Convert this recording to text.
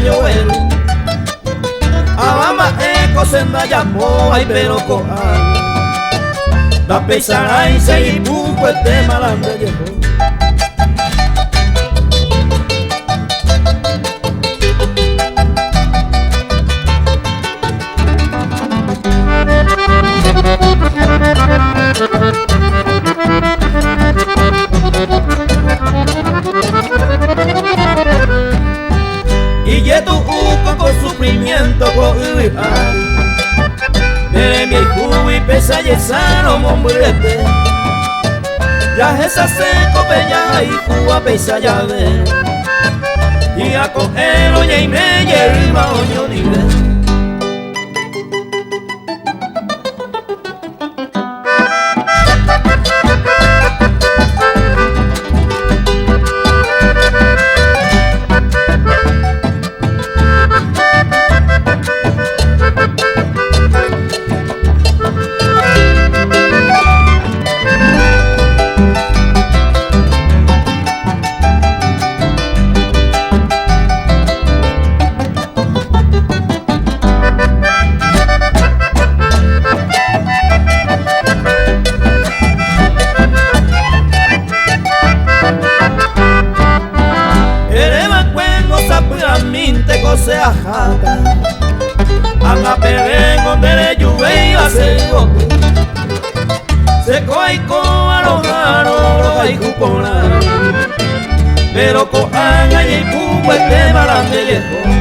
llover. Abamba eco senda llamó ay pero coja. La pesara y se y buco este malandro llegó. Y ye tu uco con sufrimiento con de mi hijo y pesa y sano mombrete. Ya esa seco peña y cuba pesa ya ve. Y a cogerlo y me yerma oño libre. Se ajata anga perengo de lluvia y la seco seco hay coarojaro hay cupona pero coanga y el cubo este marande lejos.